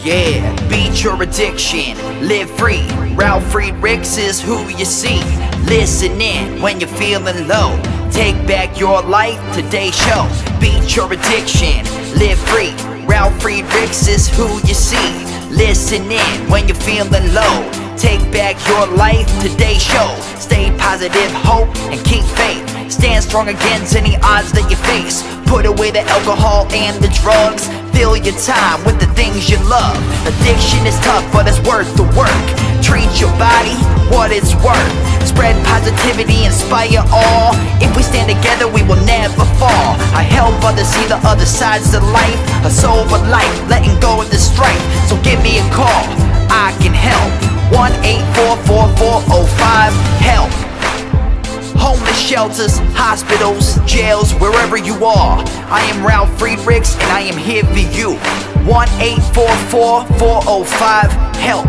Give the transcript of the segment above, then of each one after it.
Yeah, beat your addiction, live free. Ralf Friedrichs is who you see. Listen in when you're feeling low. Take back your life, today's show. Beat your addiction, live free. Ralf Friedrichs is who you see. Listen in when you're feeling low. Take back your life, today's show. Stay positive, hope, and keep faith. Stand strong against any odds that you face. Put away the alcohol and the drugs. Fill your time with the things you love. Addiction is tough, but it's worth the work. Treat your body what it's worth. Spread positivity, inspire all. If we stand together, we will never fall. I help others see the other sides of life. A sober life, letting go of the strife. So give me a call, I can help. 1-844-4405-HELP. Homeless shelters, hospitals, jails, wherever you are. I am Ralf Friedrichs and I am here for you. 1-844-405-HELP.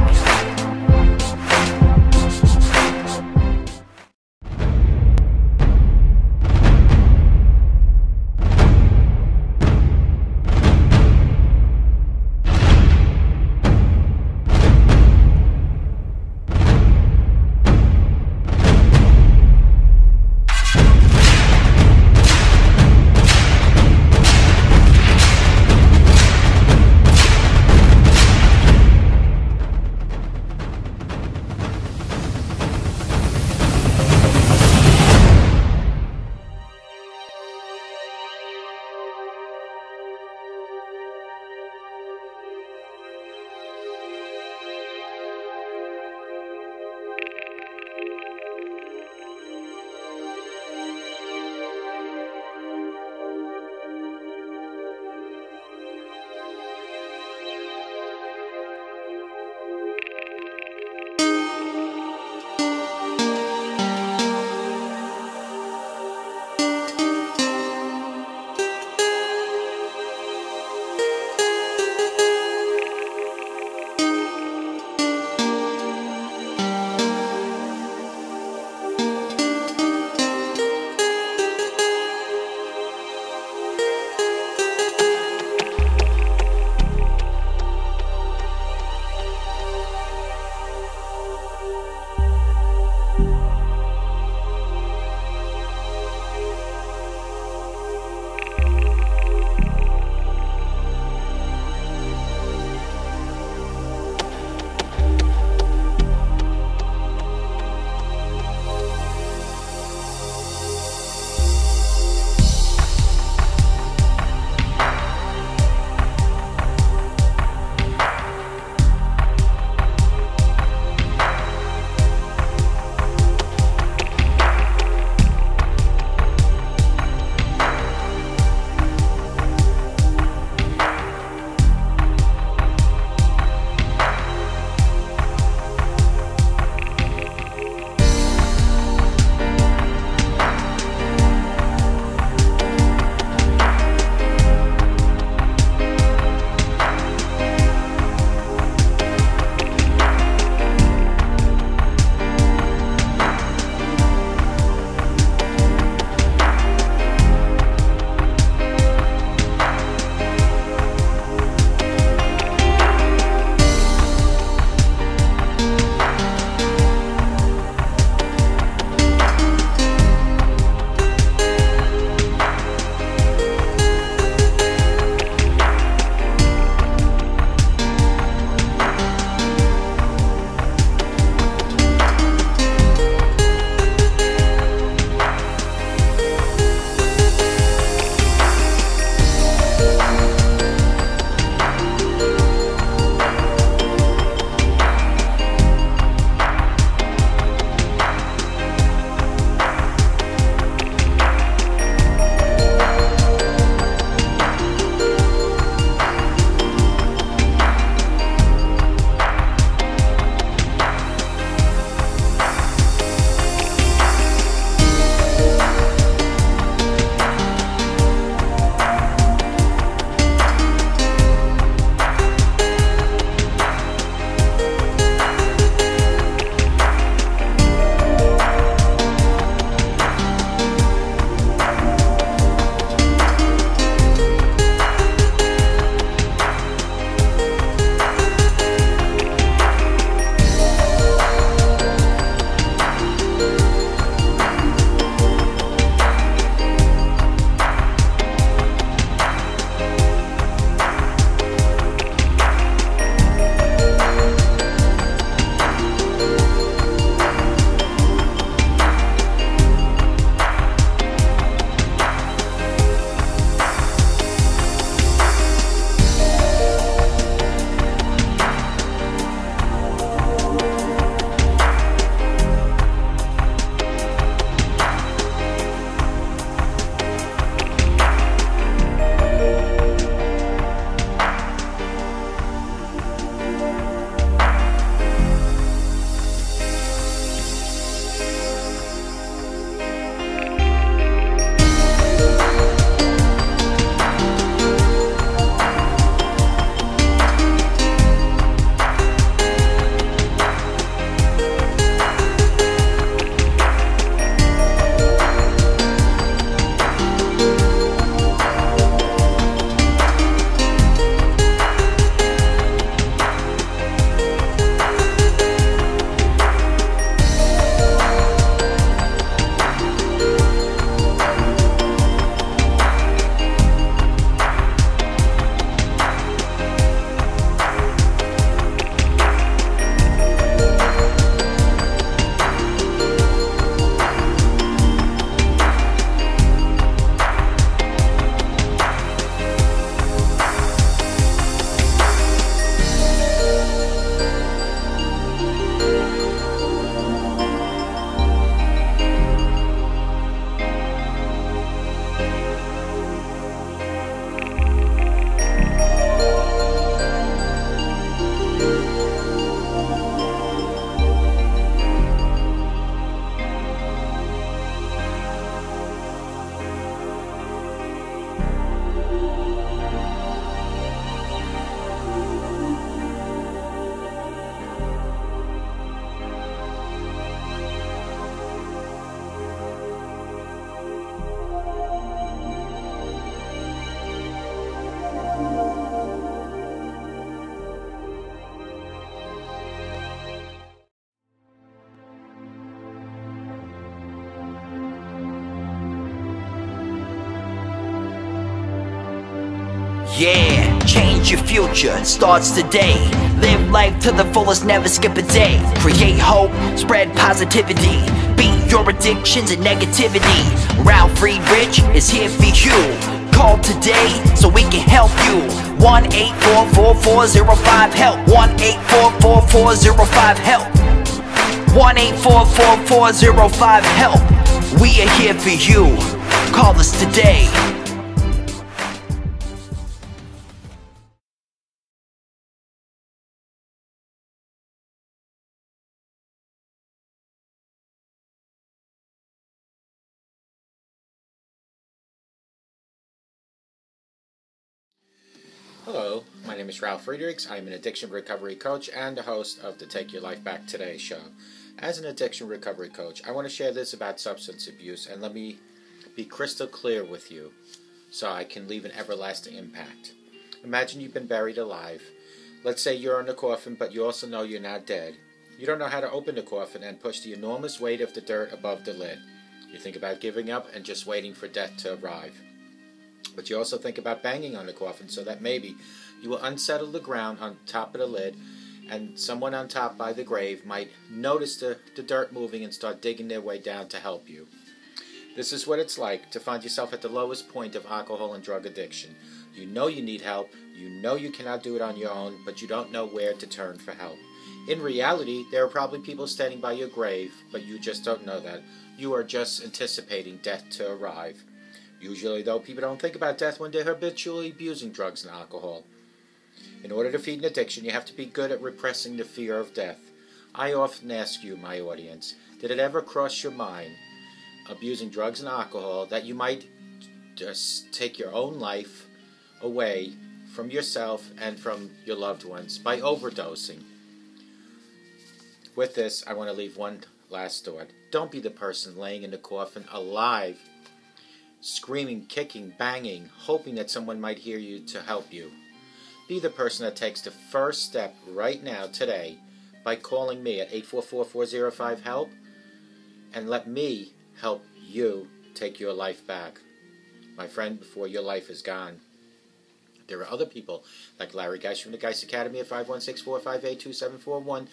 Yeah, change your future, it starts today. Live life to the fullest, never skip a day. Create hope, spread positivity. Beat your addictions and negativity. Ralf Friedrichs is here for you. Call today so we can help you. 1-844-405-HELP. 1-844-405-HELP. 1-844-405-HELP. We are here for you. Call us today. Hello, my name is Ralf Friedrichs. I'm an addiction recovery coach and the host of the Take Your Life Back Today show. As an addiction recovery coach, I want to share this about substance abuse, and let me be crystal clear with you so I can leave an everlasting impact. Imagine you've been buried alive. Let's say you're in a coffin, but you also know you're not dead. You don't know how to open the coffin and push the enormous weight of the dirt above the lid. You think about giving up and just waiting for death to arrive. But you also think about banging on the coffin so that maybe you will unsettle the ground on top of the lid, and someone on top by the grave might notice the dirt moving and start digging their way down to help you. This is what it's like to find yourself at the lowest point of alcohol and drug addiction. You know you need help, you know you cannot do it on your own, but you don't know where to turn for help. In reality, there are probably people standing by your grave, but you just don't know that. You are just anticipating death to arrive. Usually, though, people don't think about death when they're habitually abusing drugs and alcohol. In order to defeat an addiction, you have to be good at repressing the fear of death. I often ask you, my audience, did it ever cross your mind, abusing drugs and alcohol, that you might just take your own life away from yourself and from your loved ones by overdosing? With this, I want to leave one last thought. Don't be the person laying in the coffin alive, screaming, kicking, banging, hoping that someone might hear you to help you. Be the person that takes the first step right now, today, by calling me at 844-405-HELP, and let me help you take your life back. My friend, before your life is gone. There are other people, like Larry Geis from the Geis Academy at 516-458-2741,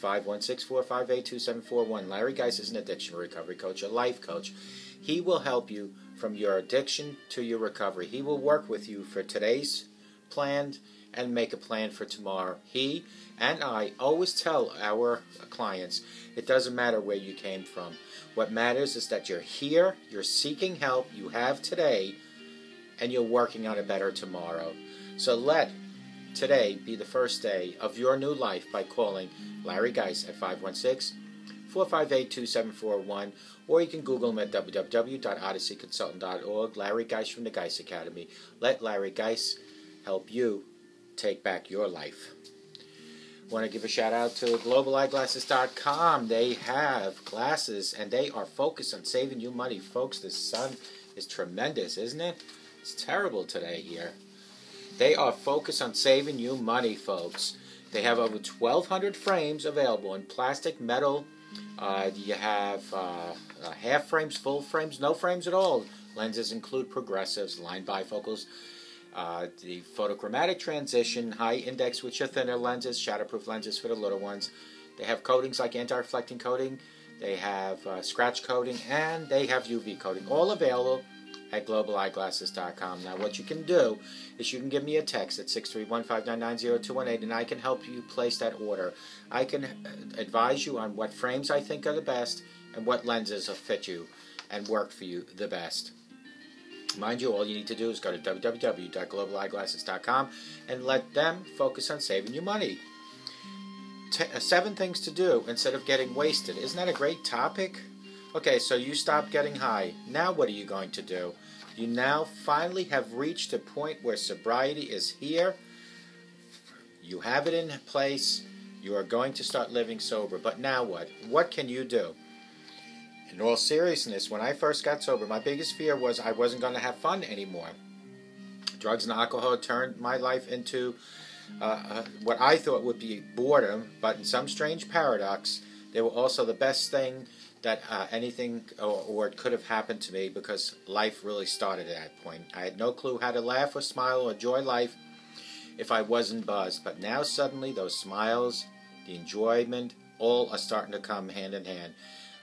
516-458-2741. Larry Geis is an addiction recovery coach, a life coach. He will help you from your addiction to your recovery. He will work with you for today's plan and make a plan for tomorrow. He and I always tell our clients, it doesn't matter where you came from. What matters is that you're here, you're seeking help, you have today, and you're working on a better tomorrow. So let today be the first day of your new life by calling Larry Geis at 516-458-2741, or you can Google him at www.odysseyconsultant.org. Larry Geis from the Geis Academy. Let Larry Geis help you take back your life. I want to give a shout out to globaleyeglasses.com. They have glasses and they are focused on saving you money. Folks, the sun is tremendous, isn't it? It's terrible today here. They are focused on saving you money, folks. They have over 1,200 frames available in plastic, metal. You have half frames, full frames, no frames at all. Lenses include progressives, line bifocals, the photochromatic transition, high index with your thinner lenses, shatterproof lenses for the little ones. They have coatings like anti-reflecting coating. They have scratch coating, and they have UV coating. All available at globaleyeglasses.com. Now, what you can do is you can give me a text at 631-599-0218, and I can help you place that order. I can advise you on what frames I think are the best and what lenses will fit you and work for you the best. Mind you, all you need to do is go to www.globaleyeglasses.com and let them focus on saving you money. 7 things to do instead of getting wasted. Isn't that a great topic? Okay, so you stop getting high. Now what are you going to do? You now finally have reached a point where sobriety is here. You have it in place. You are going to start living sober. But now what? What can you do? In all seriousness, when I first got sober, my biggest fear was I wasn't going to have fun anymore. Drugs and alcohol turned my life into what I thought would be boredom, but in some strange paradox, they were also the best thing that anything or it could have happened to me, because life really started at that point. I had no clue how to laugh or smile or enjoy life if I wasn't buzzed. But now suddenly those smiles, the enjoyment, all are starting to come hand in hand.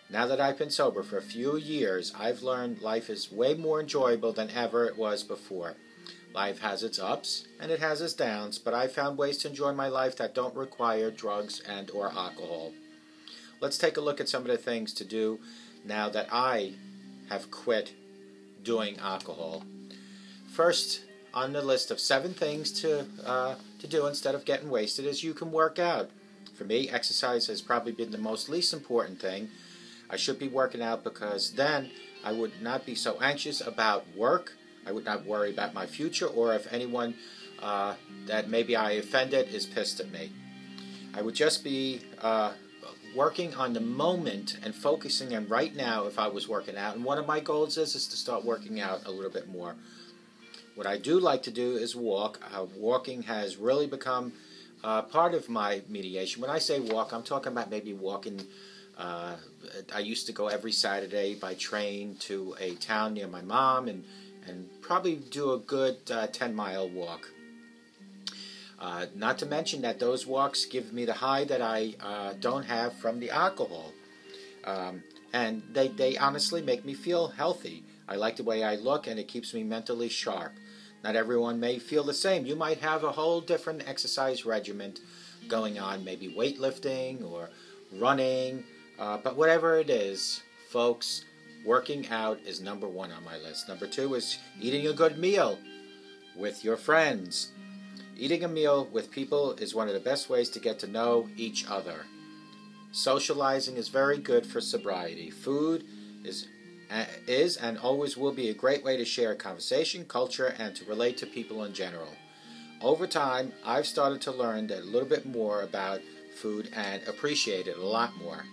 Now that I've been sober for a few years, I've learned life is way more enjoyable than ever it was before. Life has its ups and it has its downs, but I've found ways to enjoy my life that don't require drugs and or alcohol. Let's take a look at some of the things to do now that I have quit doing alcohol. First on the list of 7 things to do instead of getting wasted is you can work out. For me, exercise has probably been the least important thing. I should be working out because then I would not be so anxious about work. I would not worry about my future, or if anyone that maybe I offended is pissed at me. I would just be working on the moment and focusing on right now if I was working out. And one of my goals is to start working out a little bit more. What I do like to do is walk. Walking has really become part of my mediation. When I say walk, I'm talking about maybe walking. I used to go every Saturday by train to a town near my mom and probably do a good 10-mile walk. Not to mention that those walks give me the high that I don't have from the alcohol. And they honestly make me feel healthy. I like the way I look, and it keeps me mentally sharp. Not everyone may feel the same. You might have a whole different exercise regimen going on, maybe weightlifting or running. But whatever it is, folks, working out is number 1 on my list. Number 2 is eating a good meal with your friends. Eating a meal with people is one of the best ways to get to know each other. Socializing is very good for sobriety. Food is and always will be a great way to share conversation, culture, and to relate to people in general. Over time, I've started to learn a little bit more about food and appreciate it a lot more.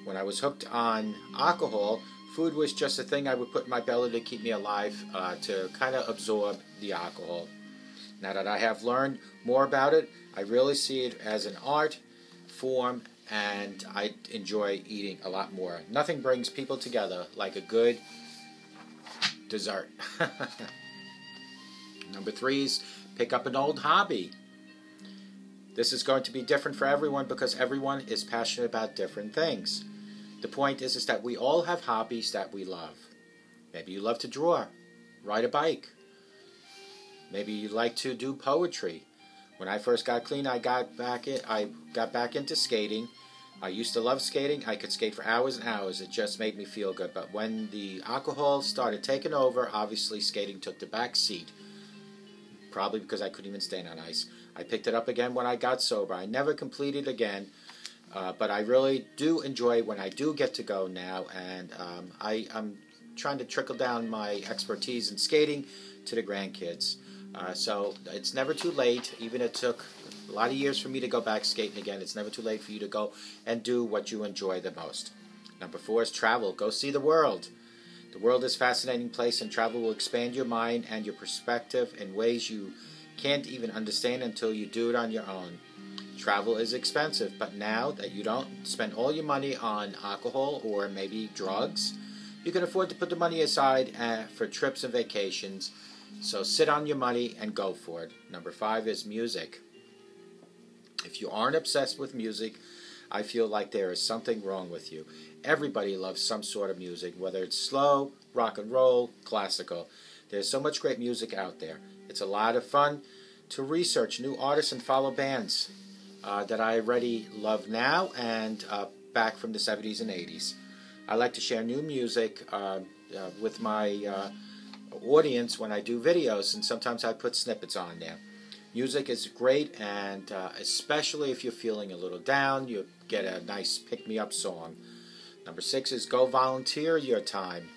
When I was hooked on alcohol, food was just a thing I would put in my belly to keep me alive, to kind of absorb the alcohol. Now that I have learned more about it, I really see it as an art form, and I enjoy eating a lot more. Nothing brings people together like a good dessert. Number 3 is pick up an old hobby. This is going to be different for everyone because everyone is passionate about different things. The point is that we all have hobbies that we love. Maybe you love to draw, ride a bike. Maybe you like to do poetry. When I first got clean, I got back into skating. I used to love skating. I could skate for hours and hours. It just made me feel good. But when the alcohol started taking over, obviously skating took the back seat. Probably because I couldn't even stand on ice. I picked it up again when I got sober. I never completed again. But I really do enjoy when I do get to go now. And I'm trying to trickle down my expertise in skating to the grandkids. So it's never too late. Even it took a lot of years for me to go back skating again. It's never too late for you to go and do what you enjoy the most. Number 4 is travel. Go see the world. The world is a fascinating place, and travel will expand your mind and your perspective in ways you can't even understand until you do it on your own. Travel is expensive, but now that you don't spend all your money on alcohol or maybe drugs, you can afford to put the money aside for trips and vacations. So sit on your money and go for it. Number 5 is music. If you aren't obsessed with music, I feel like there is something wrong with you. Everybody loves some sort of music, whether it's slow, rock and roll, classical. There's so much great music out there. It's a lot of fun to research new artists and follow bands that I already love now and back from the 70s and 80s. I like to share new music with my audience when I do videos, and sometimes I put snippets on there. Music is great, and especially if you're feeling a little down, you get a nice pick-me-up song. Number 6 is go volunteer your time.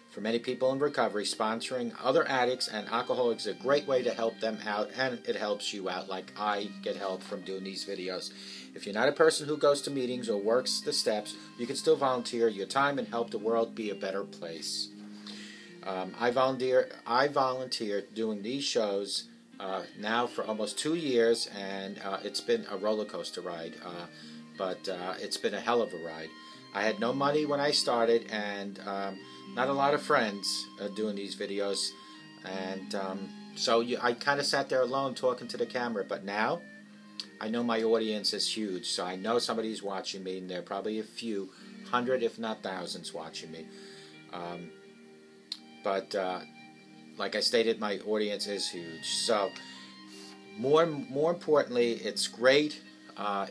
For many people in recovery, sponsoring other addicts and alcoholics is a great way to help them out, and it helps you out like I get help from doing these videos. If you're not a person who goes to meetings or works the steps, you can still volunteer your time and help the world be a better place. I volunteer doing these shows now for almost 2 years, and it's been a roller coaster ride. but it's been a hell of a ride. I had no money when I started, and not a lot of friends doing these videos, and so I kind of sat there alone talking to the camera. But now I know my audience is huge, so I know somebody's watching me, and there are probably a few hundred, if not thousands, watching me. But like I stated, my audience is huge. So more importantly, it's great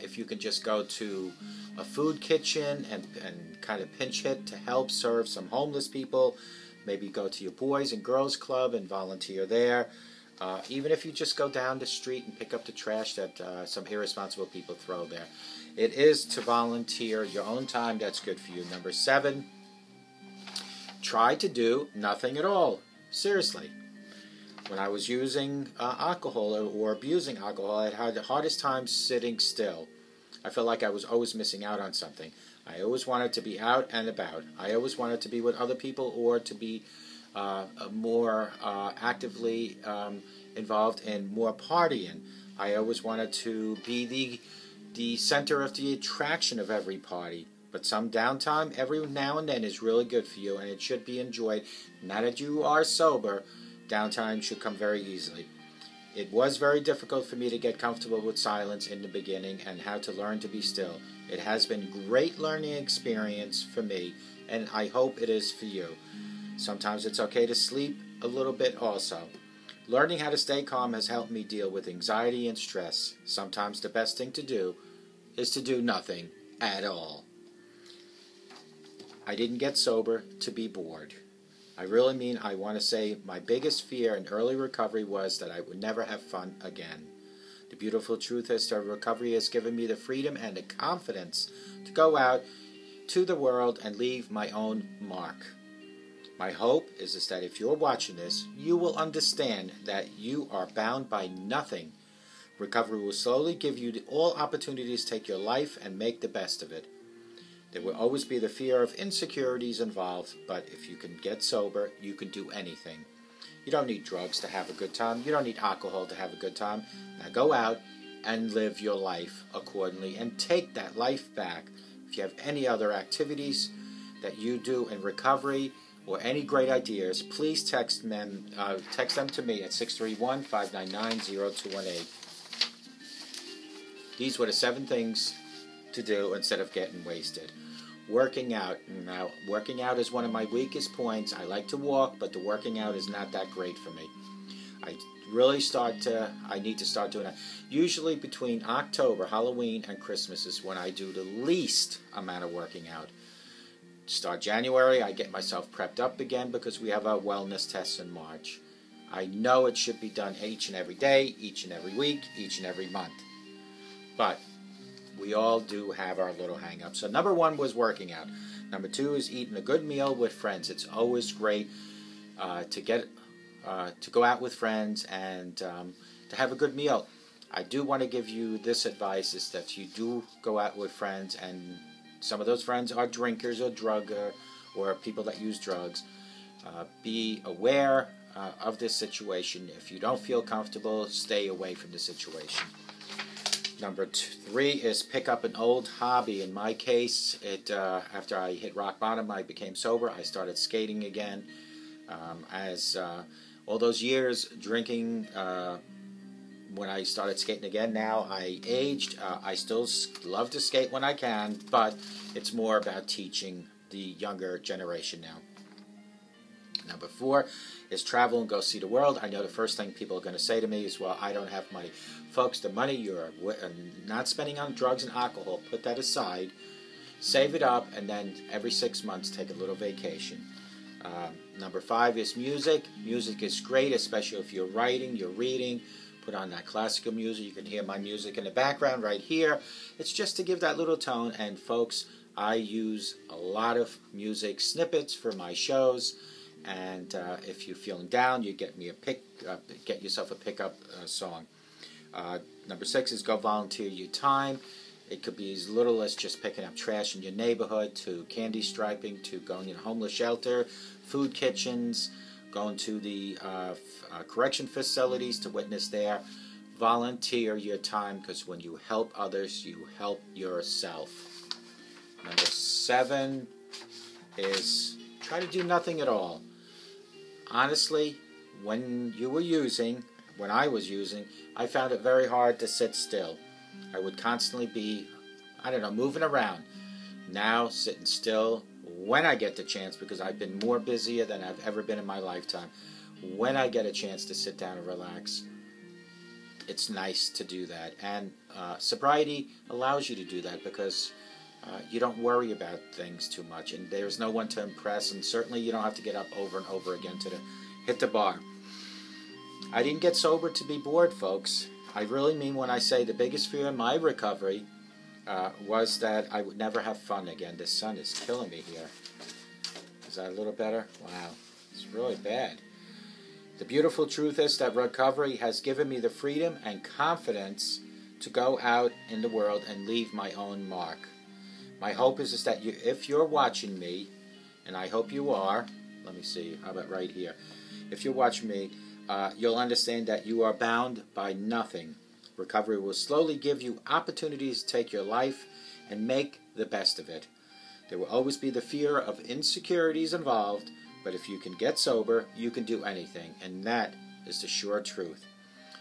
if you can just go to a food kitchen and kind of pinch hit to help serve some homeless people. Maybe go to your Boys and Girls Club and volunteer there. Even if you just go down the street and pick up the trash that some irresponsible people throw there. It is to volunteer your own time that's good for you. Number 7, try to do nothing at all. Seriously. When I was using alcohol or abusing alcohol, I had the hardest time sitting still. I felt like I was always missing out on something. I always wanted to be out and about. I always wanted to be with other people or to be more actively involved in more partying. I always wanted to be the center of the attraction of every party. But some downtime every now and then is really good for you, and it should be enjoyed. Now that you are sober, downtime should come very easily. It was very difficult for me to get comfortable with silence in the beginning and how to learn to be still. It has been a great learning experience for me, and I hope it is for you. Sometimes it's okay to sleep a little bit also. Learning how to stay calm has helped me deal with anxiety and stress. Sometimes the best thing to do is to do nothing at all. I didn't get sober to be bored. I really mean, I want to say my biggest fear in early recovery was that I would never have fun again. The beautiful truth is that recovery has given me the freedom and the confidence to go out to the world and leave my own mark. My hope is that if you're watching this, you will understand that you are bound by nothing. Recovery will slowly give you all opportunities to take your life and make the best of it. There will always be the fear of insecurities involved, but if you can get sober, you can do anything. You don't need drugs to have a good time. You don't need alcohol to have a good time. Now go out and live your life accordingly and take that life back. If you have any other activities that you do in recovery or any great ideas, please text them to me at 631-599-0218. These were the 7 things to do instead of getting wasted. Working out. Now, working out is one of my weakest points. I like to walk, but the working out is not that great for me. I need to start doing that. Usually between October, Halloween, and Christmas is when I do the least amount of working out. Start January, I get myself prepped up again because we have our wellness tests in March. I know it should be done each and every day, each and every week, each and every month. But we all do have our little hang-ups. So number 1 was working out. Number 2 is eating a good meal with friends. It's always great to go out with friends and to have a good meal. I do want to give you this advice, is that you do go out with friends, and some of those friends are drinkers or or people that use drugs. Be aware of this situation. If you don't feel comfortable, stay away from the situation. Number 3 is pick up an old hobby. In my case, after I hit rock bottom, I became sober. I started skating again. All those years drinking, when I started skating again, now I aged. I still love to skate when I can, but it's more about teaching the younger generation now. Number 4 is travel and go see the world. I know the first thing people are going to say to me is, well, I don't have money. Folks, the money you're not spending on drugs and alcohol, put that aside, save it up, and then every 6 months take a little vacation. Number 5 is music. Music is great, especially if you're writing, you're reading. Put on that classical music. You can hear my music in the background right here. It's just to give that little tone. And folks, I use a lot of music snippets for my shows. And if you're feeling down, you get yourself a pickup song. Number 6 is go volunteer your time. It could be as little as just picking up trash in your neighborhood, to candy striping, to going to a homeless shelter, food kitchens, going to the correction facilities to witness there. volunteer your time, because when you help others, you help yourself. Number 7 is try to do nothing at all. Honestly, when I was using, I found it very hard to sit still. I would constantly be, moving around. Now, sitting still when I get the chance, because I've been more busier than I've ever been in my lifetime. When I get a chance to sit down and relax, it's nice to do that. And sobriety allows you to do that, because you don't worry about things too much, and there's no one to impress, and certainly you don't have to get up over and over again to hit the bar. I didn't get sober to be bored, folks. I really mean when I say the biggest fear in my recovery was that I would never have fun again. The sun is killing me here. Is that a little better? Wow, it's really bad. The beautiful truth is that recovery has given me the freedom and confidence to go out in the world and leave my own mark. My hope is that if you're watching me, and I hope you are, let me see, how about right here? If you're watching me, you'll understand that you are bound by nothing. Recovery will slowly give you opportunities to take your life and make the best of it. There will always be the fear of insecurities involved, but if you can get sober, you can do anything, and that is the sure truth.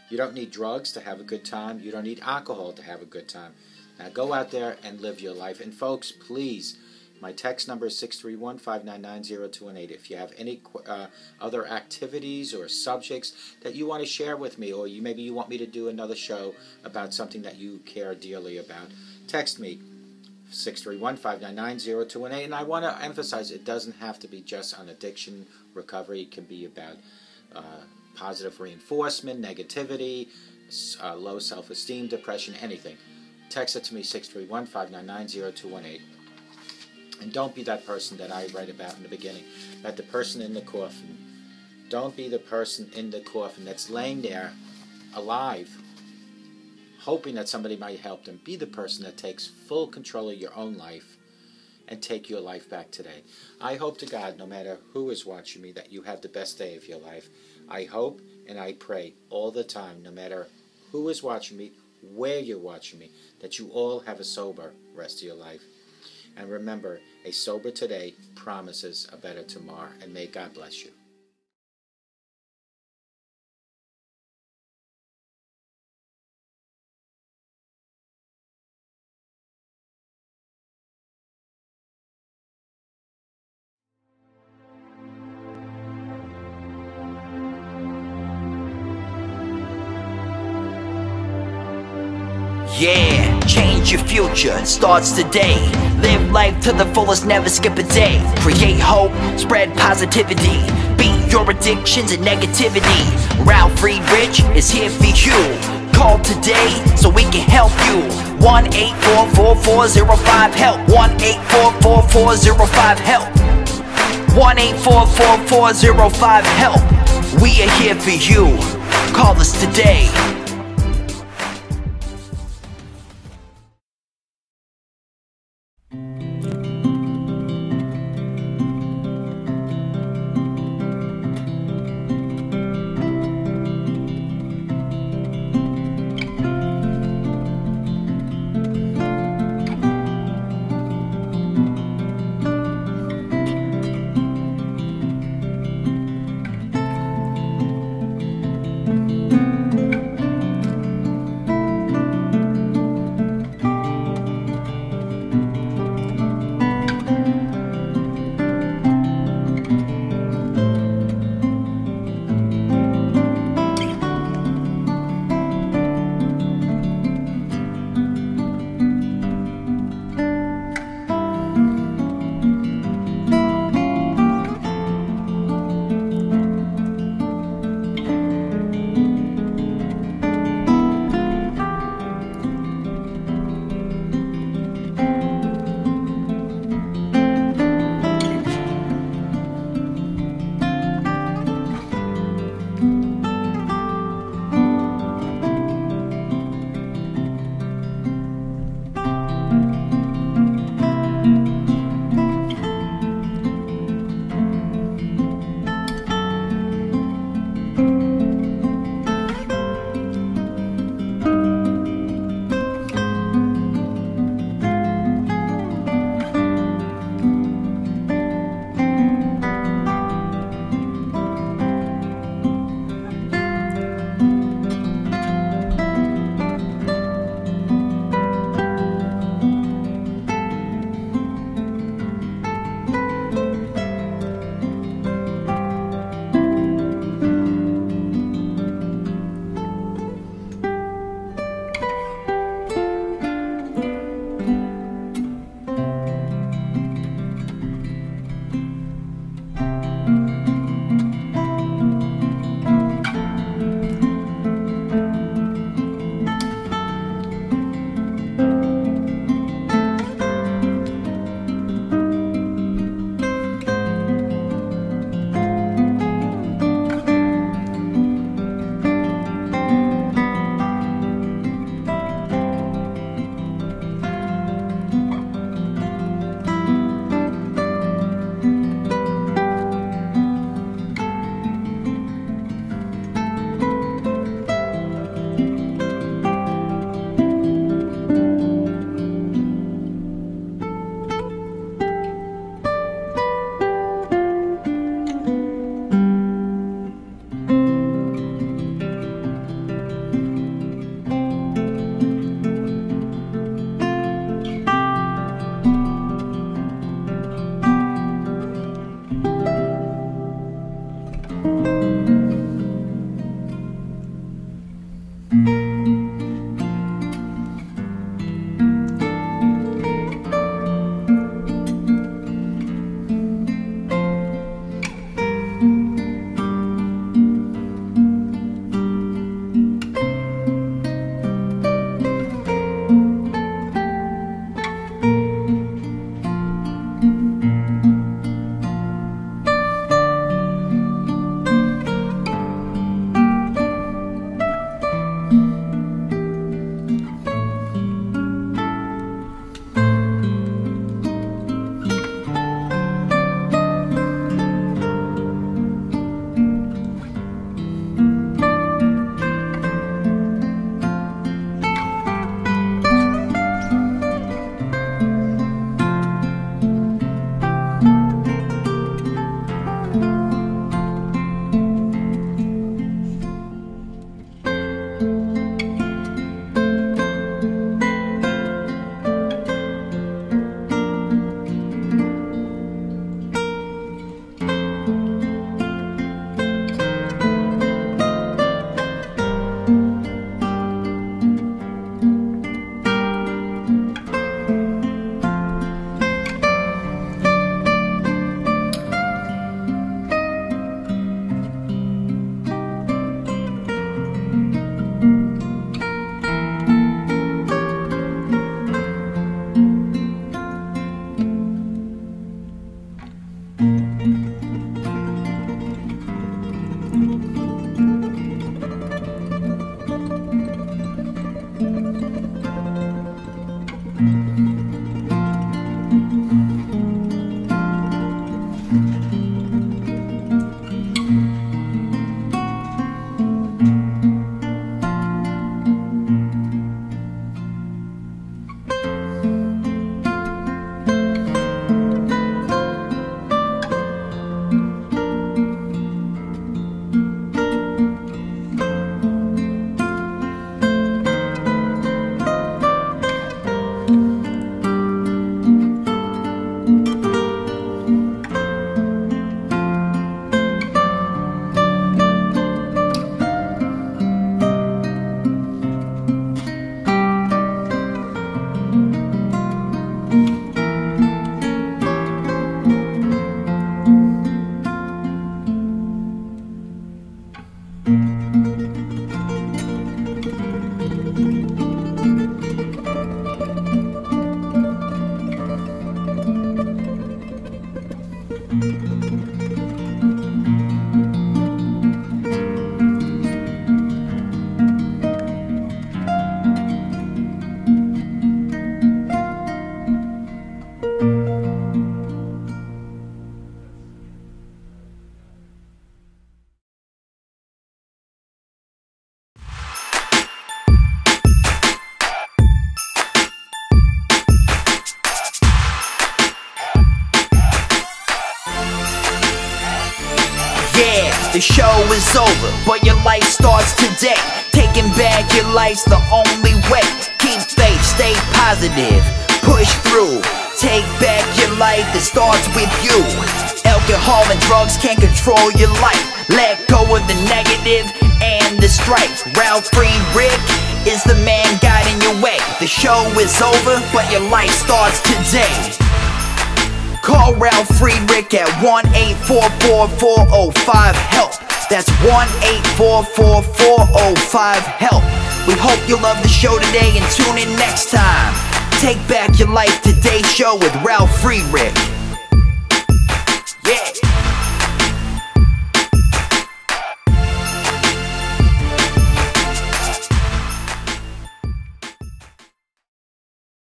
You don't need drugs to have a good time. You don't need alcohol to have a good time. Now go out there and live your life. And folks, please, my text number is 631-599-0218. If you have any other activities or subjects that you want to share with me, or maybe you want me to do another show about something that you care dearly about, text me, 631-599-0218. And I want to emphasize, it doesn't have to be just on addiction recovery. It can be about positive reinforcement, negativity, low self-esteem, depression, anything. Text it to me, 631-599-0218. And don't be that person that I read about in the beginning, that the person in the coffin. Don't be the person in the coffin that's laying there alive, hoping that somebody might help them. Be the person that takes full control of your own life and take your life back today. I hope to God, no matter who is watching me, that you have the best day of your life. I hope and I pray all the time, no matter who is watching me, where you're watching me, that you all have a sober rest of your life. And remember, a sober today promises a better tomorrow. And may God bless you. Yeah, change your future, starts today. Live life to the fullest, never skip a day. Create hope, spread positivity. Beat your addictions and negativity. Ralf Friedrichs is here for you. Call today so we can help you. 1-844-405-HELP. 1-844-405-HELP. 1-844-405-HELP. We are here for you. Call us today. The show is over, but your life starts today. Taking back your life's the only way. Keep faith, stay positive, push through. Take back your life, it starts with you. Alcohol and drugs can't control your life. Let go of the negative and the strife. Ralf Friedrichs is the man guiding your way. The show is over, but your life starts today. Call Ralf Friedrichs at 1-844-405-HELP. That's 1-844-405-HELP. We hope you love the show today and tune in next time. Take back your life, today's show with Ralf Friedrichs. Yeah.